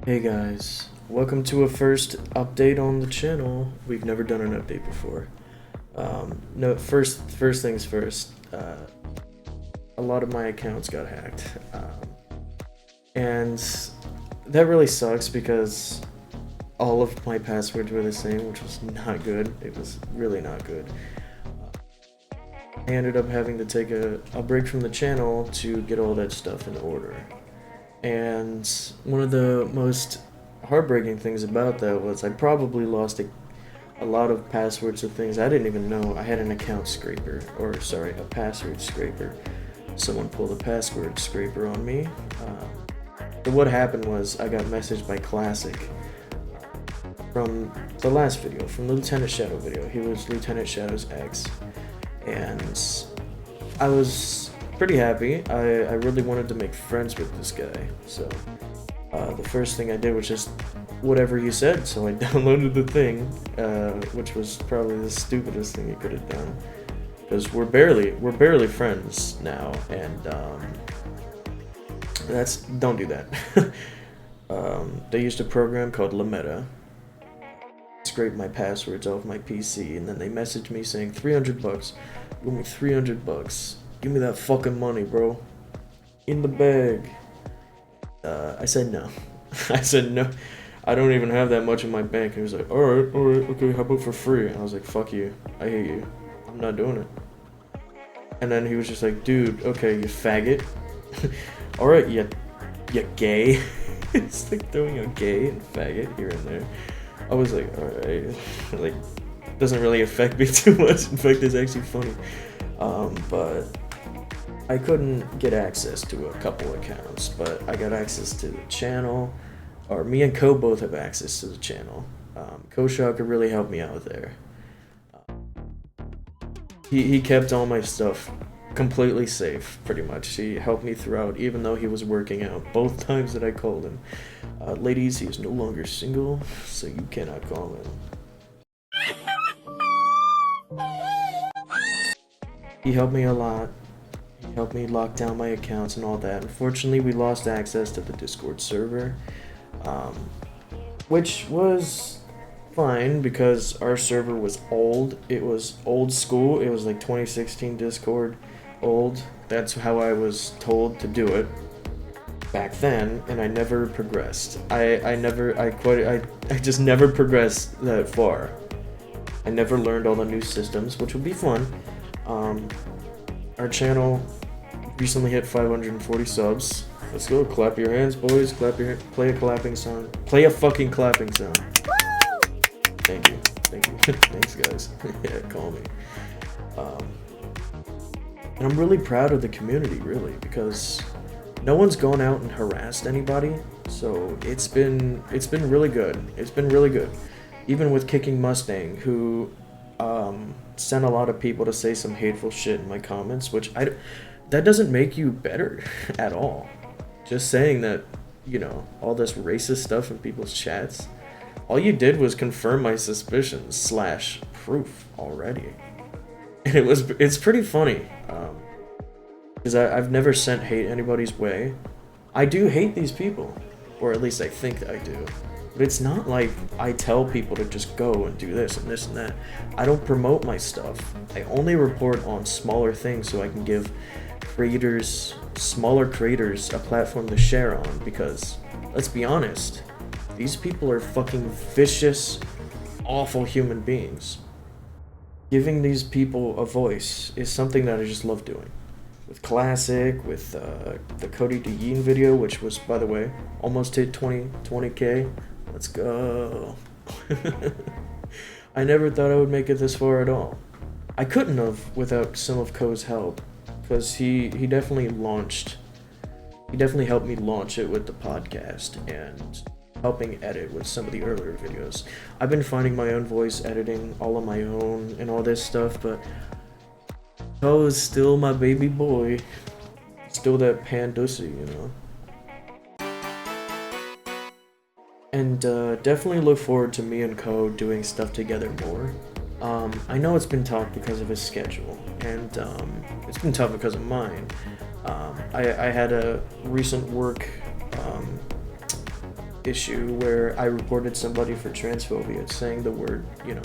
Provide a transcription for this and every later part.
Hey guys, welcome to a first update on the channel. We've never done an update before. No, first things first. A lot of my accounts got hacked, and that really sucks because all of my passwords were the same, which was not good. It was really not good. I ended up having to take a break from the channel to get all that stuff in order. And one of the most heartbreaking things about that was I probably lost a lot of passwords to things I didn't even know. I had an account scraper, or sorry, a password scraper. Someone pulled a password scraper on me. So what happened was I got messaged by Classic from the last video, from the Lieutenant Shadow video. He was Lieutenant Shadow's ex, and I was pretty happy. I really wanted to make friends with this guy, so the first thing I did was just whatever he said. So I downloaded the thing, which was probably the stupidest thing he could have done, because we're barely friends now, and don't do that. They used a program called Lametta. Scrape my passwords off my PC, and then they messaged me saying $300. Give me $300. Give me that fucking money, bro. In the bag. I said no. I said no. I don't even have that much in my bank. He was like, alright, okay, how about for free? And I was like, fuck you. I hate you. I'm not doing it. And then he was just like, dude, okay, you faggot. Alright, you gay. It's like throwing a gay and faggot here and there. I was like, alright. Like, doesn't really affect me too much. In fact, it's actually funny. But I couldn't get access to a couple accounts, but I got access to the channel, or me and Ko both have access to the channel. Koshaw could really help me out there. He kept all my stuff completely safe, pretty much. He helped me throughout, even though he was working out both times that I called him. Ladies, he is no longer single, so you cannot call him. He helped me a lot. He helped me lock down my accounts and all that. Unfortunately, we lost access to the Discord server, which was fine because our server was old. It was old school. It was like 2016 Discord old. That's how I was told to do it back then, and I never progressed. I just never progressed that far. I never learned all the new systems, which would be fun. Our channel recently hit 540 subs. Let's go, clap your hands, boys. Play a clapping sound. Play a fucking clapping sound. Thank you. Thanks, guys. Yeah, call me. And I'm really proud of the community, really, because no one's gone out and harassed anybody. So it's been really good. It's been really good. Even with Kicking Mustang, who sent a lot of people to say some hateful shit in my comments, which that doesn't make you better at all. Just saying that, you know, all this racist stuff in people's chats, all you did was confirm my suspicions / proof already. And it's pretty funny, because I've never sent hate anybody's way. I do hate these people, or at least I think that I do. But it's not like I tell people to just go and do this and this and that. I don't promote my stuff. I only report on smaller things so I can give smaller creators, a platform to share on, because, let's be honest, these people are fucking vicious, awful human beings. Giving these people a voice is something that I just love doing. With Classic, with the Cody DeYeen video, which was, by the way, almost hit 20K. Let's go. I never thought I would make it this far at all. I couldn't have without some of Ko's help, because he definitely helped me launch it with the podcast and helping edit with some of the earlier videos. I've been finding my own voice, editing all on my own and all this stuff, but Ko is still my baby boy. Still that pandussy, you know. And definitely look forward to me and Ko doing stuff together more. I know it's been tough because of his schedule, and it's been tough because of mine. I had a recent work issue where I reported somebody for transphobia, saying the word, you know,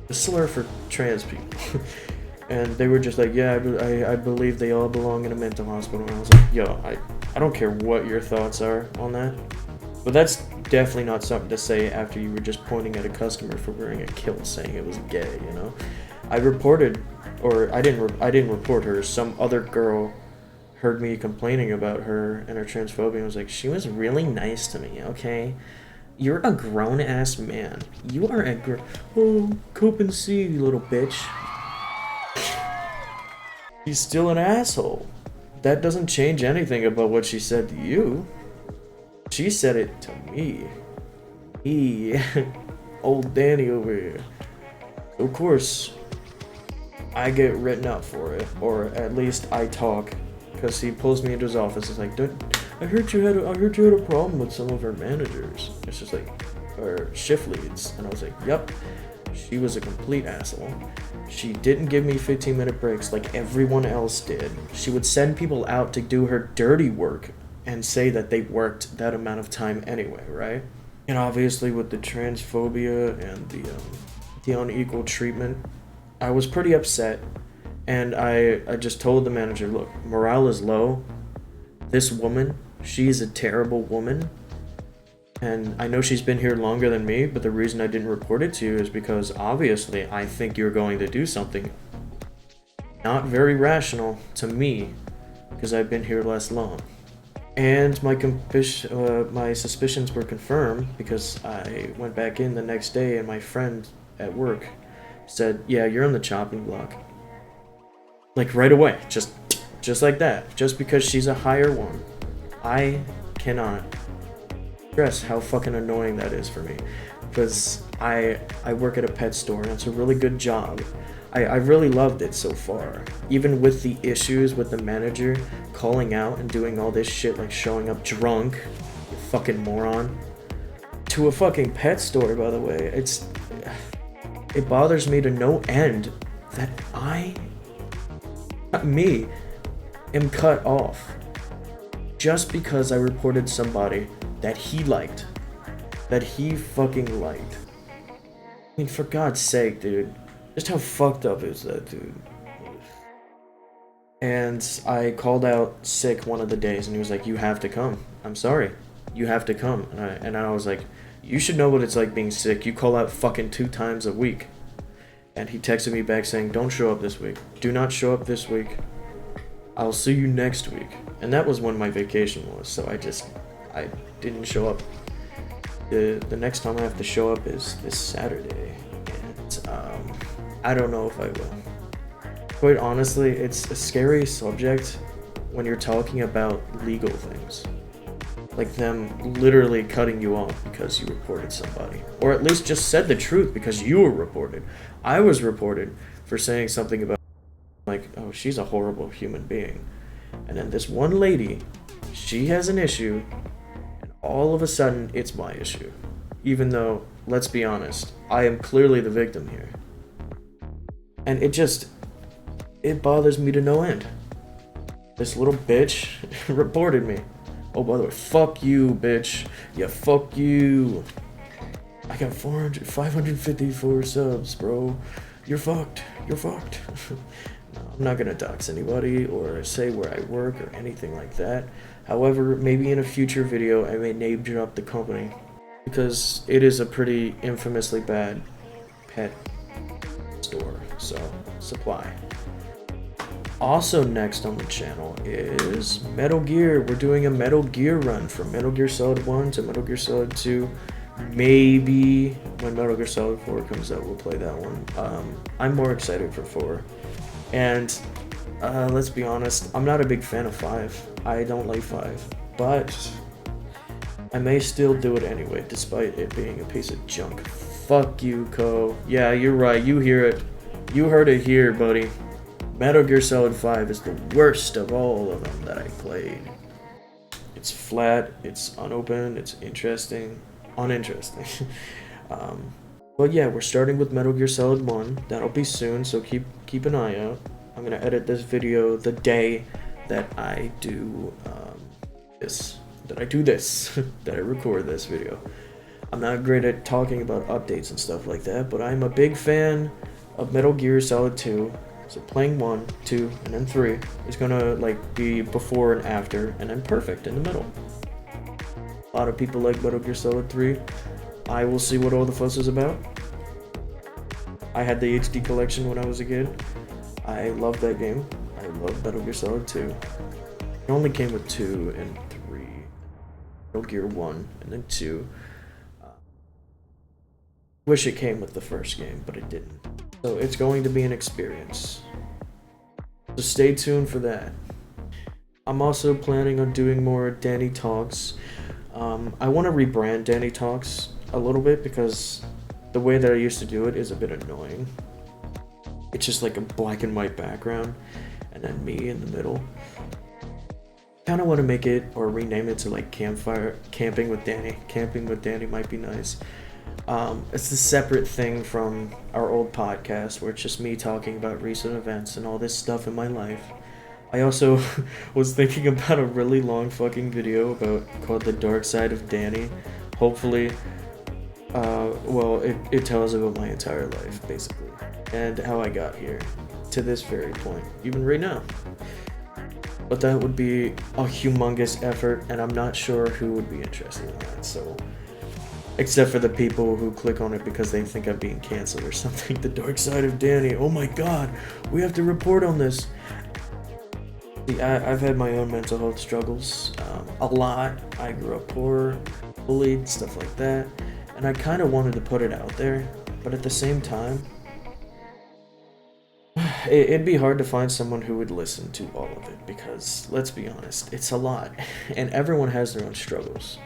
the slur for trans people. And they were just like, yeah, I believe they all belong in a mental hospital. And I was like, yo, I don't care what your thoughts are on that. But that's definitely not something to say after you were just pointing at a customer for wearing a kilt saying it was gay, you know? I reported, or I didn't report her. Some other girl heard me complaining about her and her transphobia and was like, she was really nice to me, okay? You're a grown-ass man. You are a oh, cope and see, you little bitch. She's still an asshole. That doesn't change anything about what she said to you. She said it to me. Me. Old Danny over here. Of course, I get written up for it, or at least I talk, because he pulls me into his office. It's like, I heard you had a problem with some of our managers. It's just like, or shift leads, and I was like, yep. She was a complete asshole. She didn't give me 15-minute breaks like everyone else did. She would send people out to do her dirty work and say that they worked that amount of time anyway, right? And obviously with the transphobia and the unequal treatment, I was pretty upset. And I just told the manager, look, morale is low. This woman, she's a terrible woman. And I know she's been here longer than me, but the reason I didn't report it to you is because obviously I think you're going to do something not very rational to me, because I've been here less long. And my suspicions were confirmed because I went back in the next day and my friend at work said, yeah, you're on the chopping block. Like right away, just like that, just because she's a higher one. I cannot stress how fucking annoying that is for me, because I work at a pet store and it's a really good job. I really loved it so far, even with the issues with the manager calling out and doing all this shit like showing up drunk, you fucking moron, to a fucking pet store. By the way, it bothers me to no end that me am cut off just because I reported somebody that he liked. That he fucking liked. I mean, for God's sake, dude. Just how fucked up is that, dude? And I called out sick one of the days and he was like, you have to come. I'm sorry. You have to come. And I was like, you should know what it's like being sick. You call out fucking 2 times a week. And he texted me back saying, don't show up this week. Do not show up this week. I'll see you next week. And that was when my vacation was, so I didn't show up. The next time I have to show up is this Saturday, and I don't know if I will. Quite honestly, it's a scary subject when you're talking about legal things. Like them literally cutting you off because you reported somebody. Or at least just said the truth because you were reported. I was reported for saying something about like, oh, she's a horrible human being. And then this one lady, she has an issue, and all of a sudden, it's my issue. Even though, let's be honest, I am clearly the victim here. And it bothers me to no end. This little bitch reported me. Oh, by the way, fuck you, bitch. Yeah, fuck you. I got 554 subs, bro. You're fucked. You're fucked. No, I'm not gonna dox anybody or say where I work or anything like that. However, maybe in a future video I may name drop the company, because it is a pretty infamously bad pet store, so supply. Also next on the channel is Metal Gear. We're doing a Metal Gear run from Metal Gear Solid 1 to Metal Gear Solid 2. Maybe when Metal Gear Solid 4 comes out, we'll play that one. I'm more excited for 4. And let's be honest, I'm not a big fan of 5. I don't like 5. But I may still do it anyway, despite it being a piece of junk. Fuck you, Ko. Yeah, you're right. You hear it. You heard it here, buddy. Metal Gear Solid 5 is the worst of all of them that I played. It's flat, it's unopened, it's uninteresting. But yeah, we're starting with Metal Gear Solid 1. That'll be soon, so keep an eye out. I'm gonna edit this video the day that I do this. that I do this, that I record this video. I'm not great at talking about updates and stuff like that, but I'm a big fan of Metal Gear Solid 2. So playing 1, 2, and then 3 is gonna like be before and after, and then perfect in the middle. A lot of people like Metal Gear Solid 3. I will see what all the fuss is about. I had the HD collection when I was a kid. I love that game. I love Metal Gear Solid 2. It only came with 2 and 3. Metal Gear 1 and then 2. Wish it came with the first game, but it didn't. So it's going to be an experience. So stay tuned for that. I'm also planning on doing more Danny Talks. I want to rebrand Danny Talks a little bit because the way that I used to do it is a bit annoying. It's just like a black and white background and then me in the middle. Kind of want to make it or rename it to like Camping with Danny. Camping with Danny might be nice. It's a separate thing from our old podcast where it's just me talking about recent events and all this stuff in my life. I also was thinking about a really long fucking video called The Dark Side of Danny. Hopefully, it tells about my entire life, basically, and how I got here to this very point, even right now. But that would be a humongous effort, and I'm not sure who would be interested in that, so... Except for the people who click on it because they think I'm being canceled or something. The Dark Side of Danny. Oh my god, we have to report on this. See, I've had my own mental health struggles. A lot. I grew up poor, bullied, stuff like that. And I kind of wanted to put it out there. But at the same time, it'd be hard to find someone who would listen to all of it. Because, let's be honest, it's a lot. And everyone has their own struggles.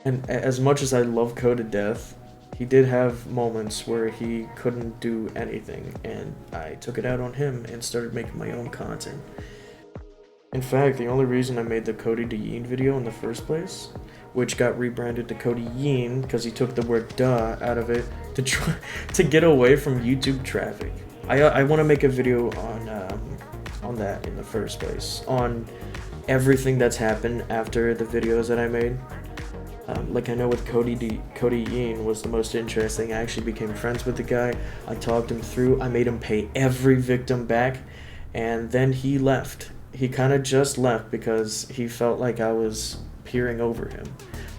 And as much as I love Code to death, he did have moments where he couldn't do anything, and I took it out on him and started making my own content. In fact, the only reason I made the Cody DeYeen video in the first place, which got rebranded to Cody Yeen because he took the word duh out of it to get away from YouTube traffic. I want to make a video on that in the first place, on everything that's happened after the videos that I made. Like I know with Cody Yeen was the most interesting. I actually became friends with the guy. I talked him through. I made him pay every victim back, and then he left. He kind of just left because he felt like I was peering over him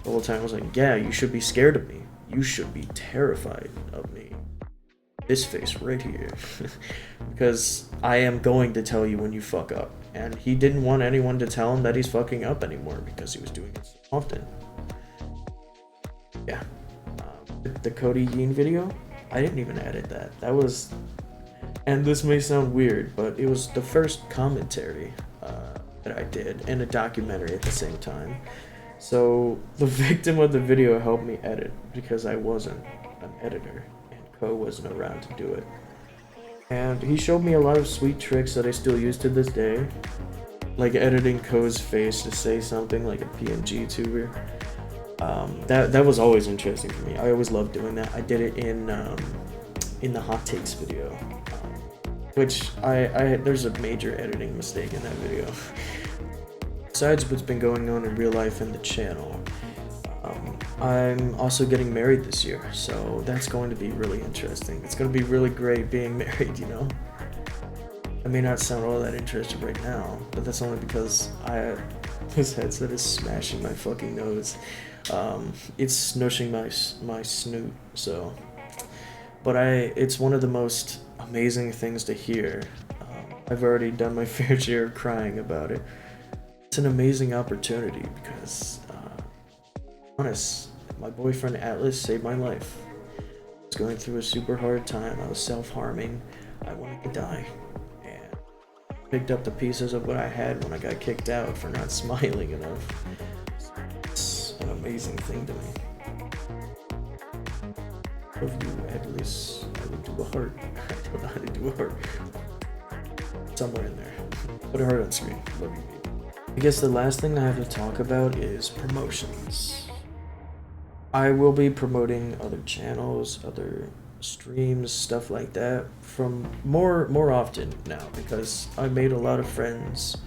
the whole time. I was like, yeah, you should be scared of me. You should be terrified of me. This face right here. Because I am going to tell you when you fuck up. And he didn't want anyone to tell him that he's fucking up anymore because he was doing it so often. Yeah, the Cody Yeen video, I didn't even edit that. That was, and this may sound weird, but it was the first commentary that I did, and a documentary at the same time. So the victim of the video helped me edit because I wasn't an editor, and Co wasn't around to do it. And he showed me a lot of sweet tricks that I still use to this day, like editing Co's face to say something like a PNG tuber. That was always interesting for me. I always loved doing that. I did it in the hot takes video, which there's a major editing mistake in that video. Besides what's been going on in real life and the channel, I'm also getting married this year, so that's going to be really interesting. It's going to be really great being married, you know? I may not sound all that interested right now, but that's only because this headset is smashing my fucking nose. It's snushing my snoot, so. But it's one of the most amazing things to hear. I've already done my fair share of crying about it. It's an amazing opportunity because, honest, my boyfriend Atlas saved my life. I was going through a super hard time. I was self-harming. I wanted to die. And picked up the pieces of what I had when I got kicked out for not smiling enough. It's an amazing thing to me. Love you, Atlas. I will do a heart. I don't know how to do a heart. Somewhere in there. Put a heart on screen. Love you, baby. I guess the last thing I have to talk about is promotions. I will be promoting other channels, other streams, stuff like that from more often now because I made a lot of friends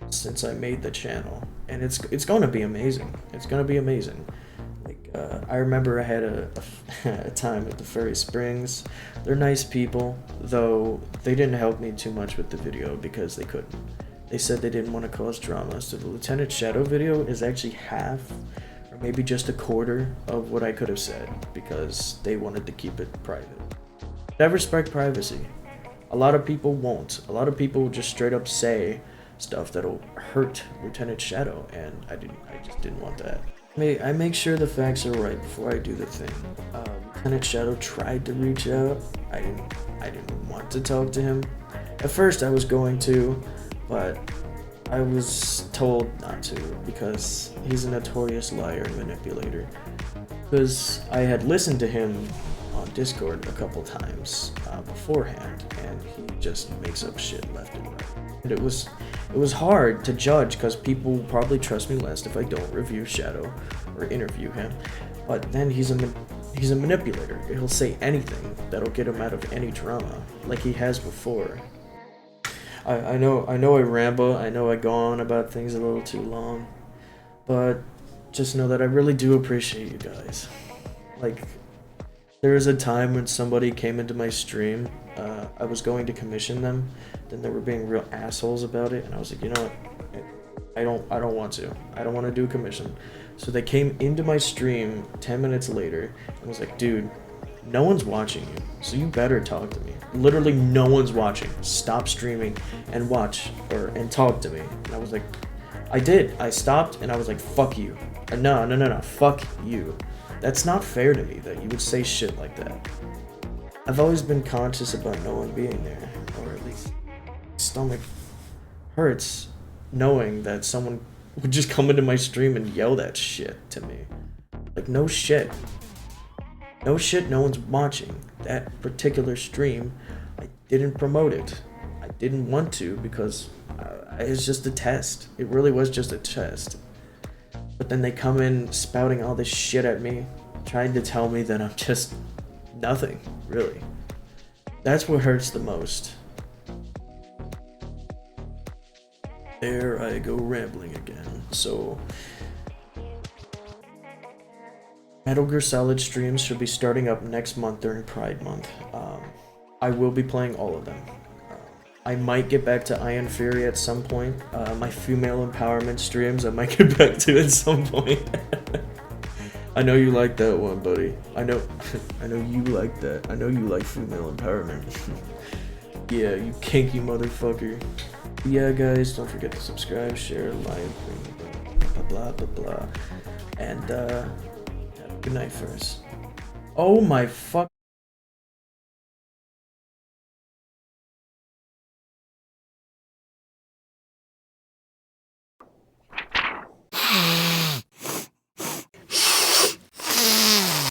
since I made the channel, and it's gonna be amazing. It's gonna be amazing. Like I remember I had a time at the Furry Springs. They're nice people, though they didn't help me too much with the video because they couldn't. They said they didn't want to cause drama, so the Lieutenant Shadow video is actually half, or maybe just a quarter of what I could have said, because they wanted to keep it private. I respect privacy. A lot of people won't. A lot of people just straight up say stuff that'll hurt Lieutenant Shadow, and I just didn't want that. I make sure the facts are right before I do the thing. Lieutenant Shadow tried to reach out. I didn't want to talk to him. At first I was going to, but I was told not to because he's a notorious liar and manipulator. Because I had listened to him on Discord a couple times beforehand, and he just makes up shit left and right. And it was hard to judge because people will probably trust me less if I don't review Shadow or interview him. But then he's a manipulator. He'll say anything that'll get him out of any drama, like he has before. I know I ramble, I know I go on about things a little too long, but just know that I really do appreciate you guys. Like, there was a time when somebody came into my stream, I was going to commission them, then they were being real assholes about it, and I was like, you know what, I don't want to. I don't want to do a commission. So they came into my stream 10 minutes later and was like, dude, no one's watching you, so you better talk to me. Literally no one's watching. Stop streaming and watch and talk to me. And I was like, I did. I stopped and I was like, fuck you. No, fuck you. That's not fair to me that you would say shit like that. I've always been conscious about no one being there, or at least my stomach hurts knowing that someone would just come into my stream and yell that shit to me. Like, no shit. No shit, no one's watching. That particular stream, I didn't promote it. I didn't want to because it's just a test. It really was just a test. But then they come in spouting all this shit at me, trying to tell me that I'm just nothing, really. That's what hurts the most. There I go rambling again. So, Metal Gear Solid streams should be starting up next month during Pride Month. I will be playing all of them. I might get back to Iron Fury at some point. My female empowerment streams I might get back to at some point. I know you like that one, buddy. I know you like that. I know you like female empowerment. Yeah, you kinky motherfucker. Yeah, guys, don't forget to subscribe, share, like, blah, blah, blah, blah. And, good night first. Oh my fuck.